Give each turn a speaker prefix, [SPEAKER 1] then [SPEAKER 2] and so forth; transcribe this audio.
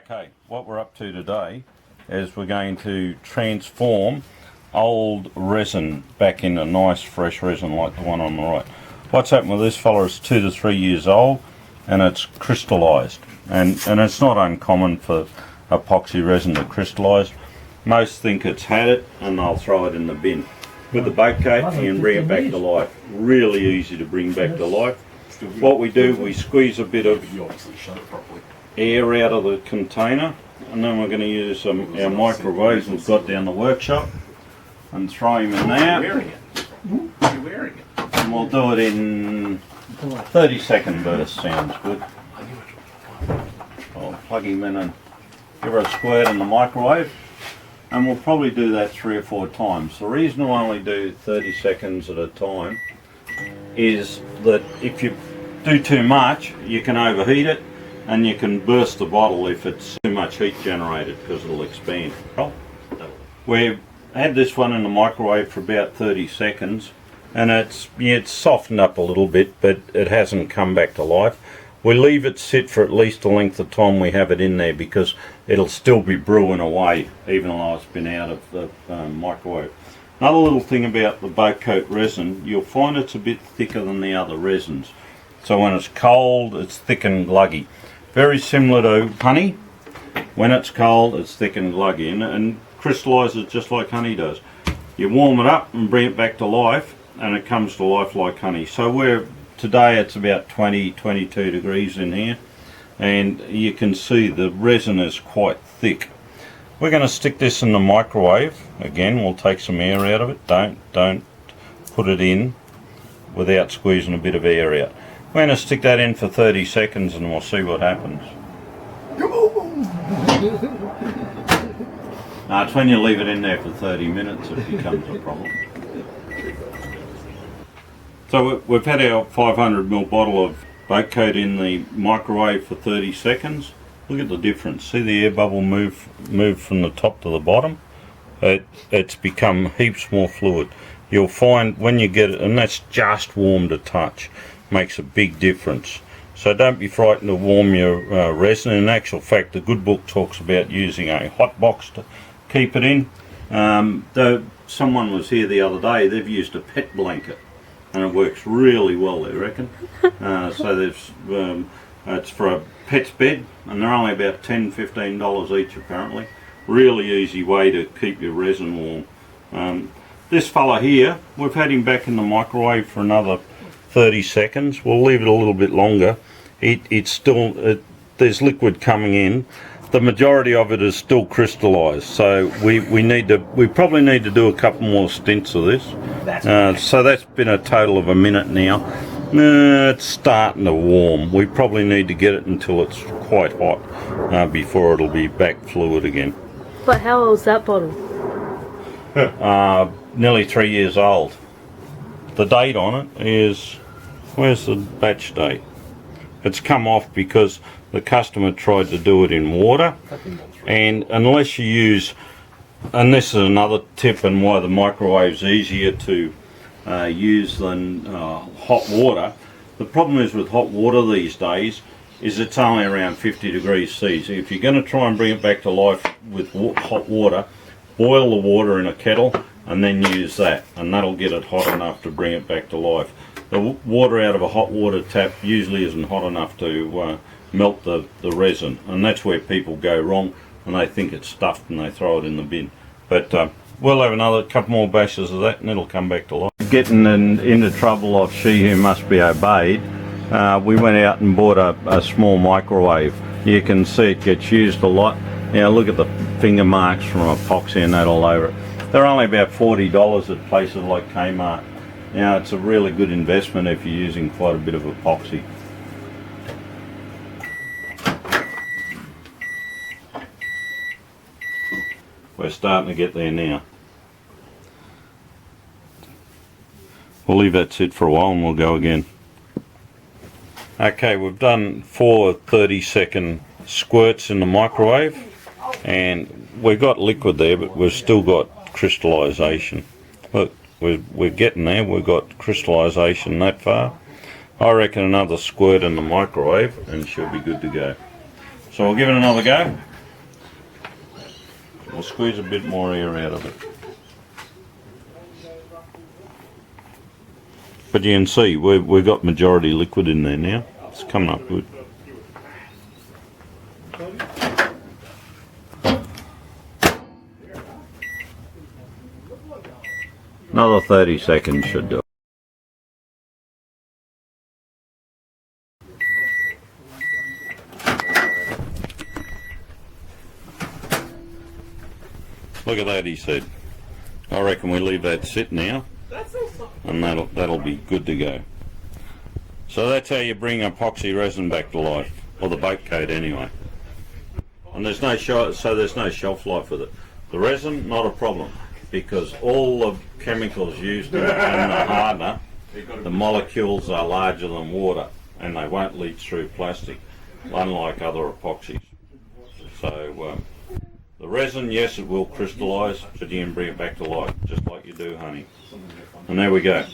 [SPEAKER 1] Okay, what we're up to today is we're going to transform old resin back into nice fresh resin like the one on the right. What's happened with this fella is 2 to 3 years old and it's crystallised, and it's not uncommon for epoxy resin to crystallise. Most think it's had it and they'll throw it in the bin. With the boat coat you can bring it back to life. Really easy to bring back to life. What we do, we squeeze a bit of air out of the container, and then we're going to use our microwaves we've got down the workshop and throw them in there. And we'll do it in 30-second bursts. Sounds good. I'll plug him in and give her a squirt in the microwave, and we'll probably do that 3 or 4 times. The reason I only do 30 seconds at a time is that if you do too much you can overheat it and you can burst the bottle if it's too much heat generated, because it'll expand. We've had this one in the microwave for about 30 seconds and it's softened up a little bit, but it hasn't come back to life. We leave it sit for at least the length of time we have it in there, because it'll still be brewing away even though it's been out of the microwave. Another little thing about the boat coat resin, you'll find it's a bit thicker than the other resins. So when it's cold it's thick and gluggy. Very similar to honey. When it's cold it's thick and gluggy and crystallises just like honey does. You warm it up and bring it back to life and it comes to life like honey. So today it's about 20-22 degrees in here, and you can see the resin is quite thick. We're going to stick this in the microwave. Again, we'll take some air out of it. Don't put it in without squeezing a bit of air out. We're going to stick that in for 30 seconds and we'll see what happens. Now, it's when you leave it in there for 30 minutes it becomes a problem. So we've had our 500ml bottle of boat coat in the microwave for 30 seconds. Look at the difference. See the air bubble move from the top to the bottom? It's become heaps more fluid. You'll find when you get it, and that's just warm to touch, makes a big difference. So don't be frightened to warm your resin. In actual fact, the good book talks about using a hot box to keep it in. Though someone was here the other day, they've used a pet blanket and it works really well, they reckon. So there's it's for a pet's bed and they're only about $10-15 each apparently. Really easy way to keep your resin warm. This fella here, we've had him back in the microwave for another 30 seconds. We'll leave it a little bit longer. There's liquid coming in. The majority of it is still crystallised, so we probably need to do a couple more stints of this. So that's been a total of a minute now. It's starting to warm. We probably need to get it until it's quite hot before it'll be back fluid again.
[SPEAKER 2] But how old's that bottle?
[SPEAKER 1] Nearly 3 years old. The date on it is, where's the batch date? It's come off because the customer tried to do it in water, and unless you use, and this is another tip and why the microwave's easier to use than hot water. The problem is with hot water these days is it's only around 50 degrees C. So if you're going to try and bring it back to life with hot water, boil the water in a kettle and then use that, and that'll get it hot enough to bring it back to life. The water out of a hot water tap usually isn't hot enough to melt the resin, and that's where people go wrong, and they think it's stuffed and they throw it in the bin. But we'll have another couple more bashes of that and it'll come back to life. Getting into trouble of she who must be obeyed, we went out and bought a small microwave. You can see it gets used a lot. Now look at the finger marks from epoxy and that all over it. They're only about $40 at places like Kmart. Now it's a really good investment if you're using quite a bit of epoxy. We're starting to get there now. We'll leave that sit for a while and we'll go again. Okay, we've done 4 30-second squirts in the microwave and we've got liquid there, but we've still got crystallisation. Look, we're getting there. We've got crystallisation that far. I reckon another squirt in the microwave and she'll be good to go. So we'll give it another go. We'll squeeze a bit more air out of it. But you can see we've got majority liquid in there now. It's coming up good. Another 30 seconds should do it. Look at that, he said. I reckon we leave that sit now, and that'll be good to go. So that's how you bring epoxy resin back to life, or the bait coat anyway. And there's no shelf life with it. The resin, not a problem, because all the chemicals used in the hardener, the molecules are larger than water, and they won't leach through plastic, unlike other epoxies. So the resin, yes, it will crystallise, but you can bring it back to life, just like you do honey. And there we go.